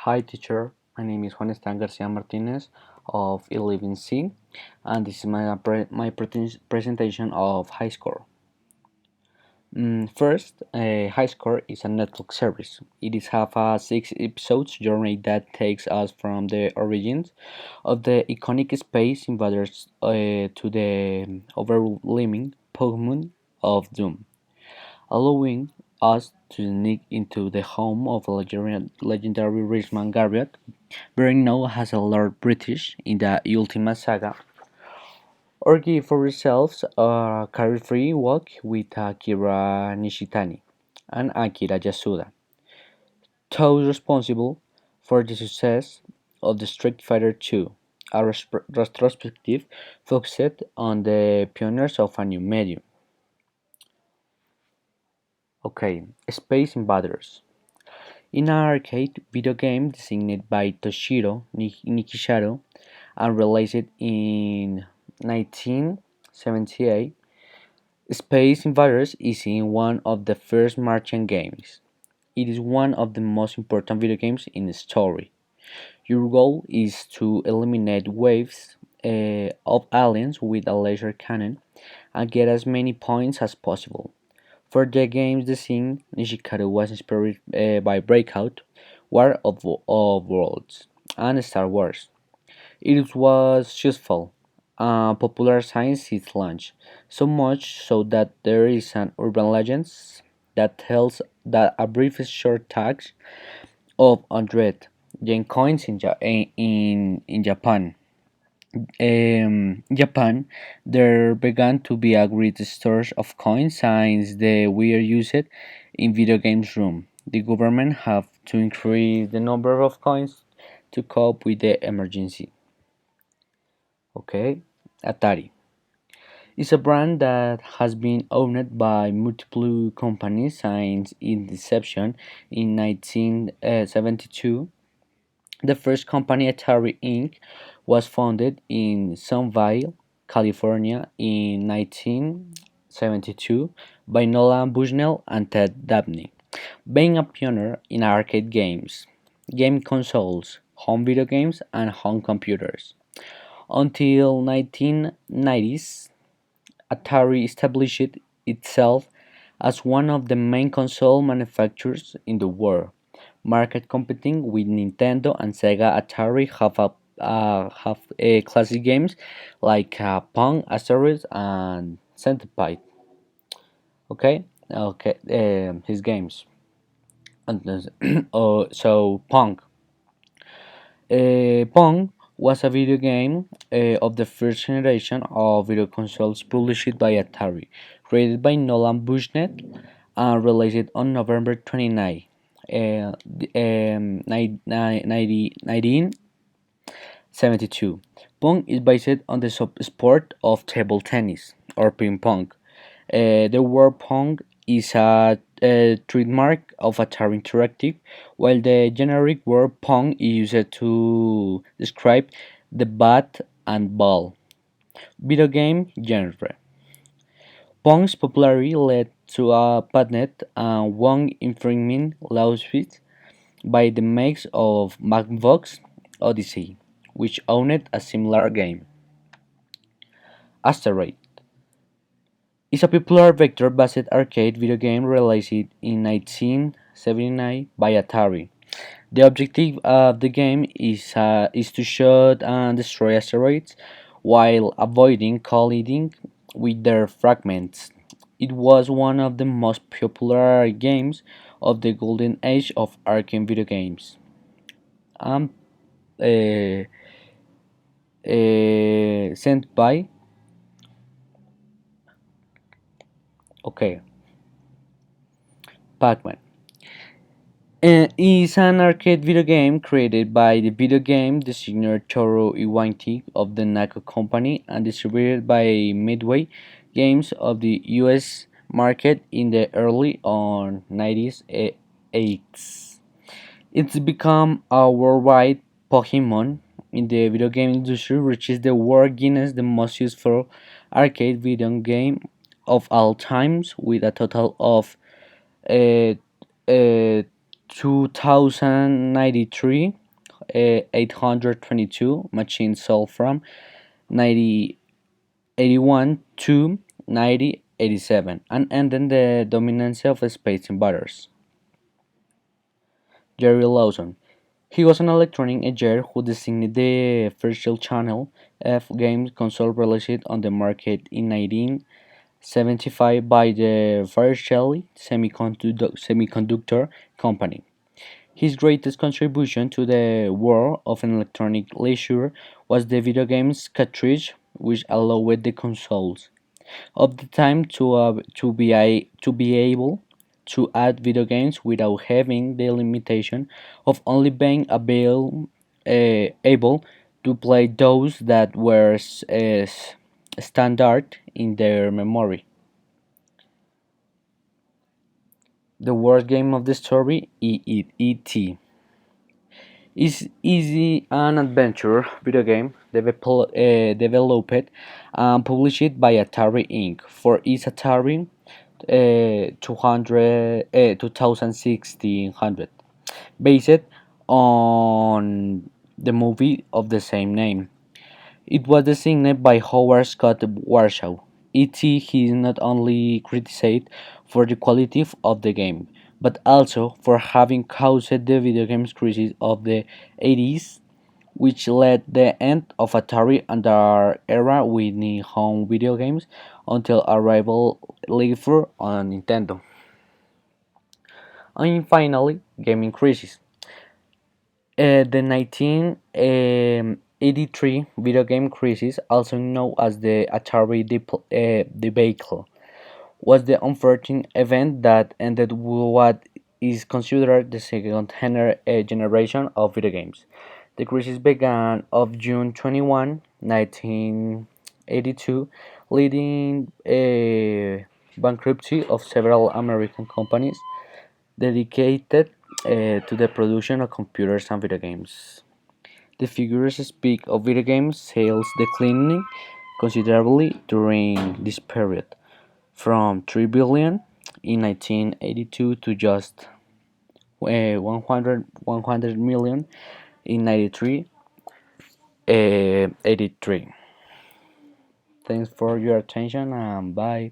Hi teacher, my name is Juan García Martinez of 11C and this is my presentation of High Score. First, High Score is a Netflix series. It is have a 6 episodes journey that takes us from the origins of the iconic space invaders to the overwhelming Pokemon of Doom, allowing us to sneak into the home of legendary Richmond Garriott, being known as a Lord British in the Ultima Saga, or give ourselves a carefree walk with Akira Nishitani and Akira Yasuda, those responsible for the success of the Street Fighter II, a retrospective focused on the pioneers of a new medium. Okay, Space Invaders. In an arcade video game designed by Toshiro Nikishiro and released in 1978, Space Invaders is in one of the first Martian games. It is one of the most important video games in the story. Your goal is to eliminate waves of aliens with a laser cannon and get as many points as possible. For the game's design, Nishikado was inspired by Breakout, War of Worlds, and Star Wars. It was successful and popular since its launch, so much so that there is an urban legend that tells that a brief short tax of 100 yen coins in Japan. Japan, there began to be a great storage of coins since they were used in video games room. The government have to increase the number of coins to cope with the emergency. Okay, Atari is a brand that has been owned by multiple companies since its inception in 1972. The first company, Atari Inc., was founded in Sunnyvale, California in 1972 by Nolan Bushnell and Ted Dabney, being a pioneer in arcade games, game consoles, home video games, and home computers. Until 1990s, Atari established itself as one of the main console manufacturers in the world, market competing with Nintendo and Sega. Atari have classic games like Pong, Asteroids, and Centipede. His games. So Pong. Pong was a video game of the first generation of video consoles published by Atari, created by Nolan Bushnell and released on November 29, 1972. Pong is based on the sport of table tennis or ping pong. The word Pong is a trademark of Atari Interactive, while the generic word Pong is used to describe the bat and ball video game genre. Pong's popularity led to a patent and one infringement lawsuit by the makers of Macbox Odyssey, which owned a similar game. Asteroid is a popular vector-based arcade video game released in 1979 by Atari. The objective of the game is to shoot and destroy asteroids while avoiding colliding with their fragments. It was one of the most popular games of the golden age of arcade video games. Um, uh, Sent by okay, Pac-Man. Is an arcade video game created by the video game designer Toru Iwata of the Nako Company and distributed by Midway Games of the US market in the early on 90s. It's become a worldwide Pokemon in the video game industry, reaches the World Guinness the most useful arcade video game of all times with a total of uh, uh, 2093, 822 machines sold from 1981 to 1987, and ending the dominance of space invaders. Jerry Lawson. He was an electronic engineer who designed the first channel F game console released on the market in 1975 by the Fairchild Semiconductor Company. His greatest contribution to the world of electronic leisure was the video games cartridge, which allowed the consoles of the time to be able to add video games without having the limitation of only being able to play those that were standard in their memory. The worst game of the story, E.T. is easy an adventure video game developed and published by Atari Inc. for its Atari 2600 based on the movie of the same name. It was designed by Howard Scott Warshaw. E.T. is not only criticized for the quality of the game, but also for having caused the video games crisis of the 80s, which led the end of Atari and their era with home video games until arrival later on Nintendo. And finally, gaming crisis. The 1983 video game crisis, also known as the Atari debacle, was the unfortunate event that ended what is considered the second generation of video games. The crisis began on June 21, 1982, leading a bankruptcy of several American companies dedicated to the production of computers and video games. The figures speak of video game sales declining considerably during this period, from 3 billion in 1982 to just 100 million in 83. Thanks for your attention and bye.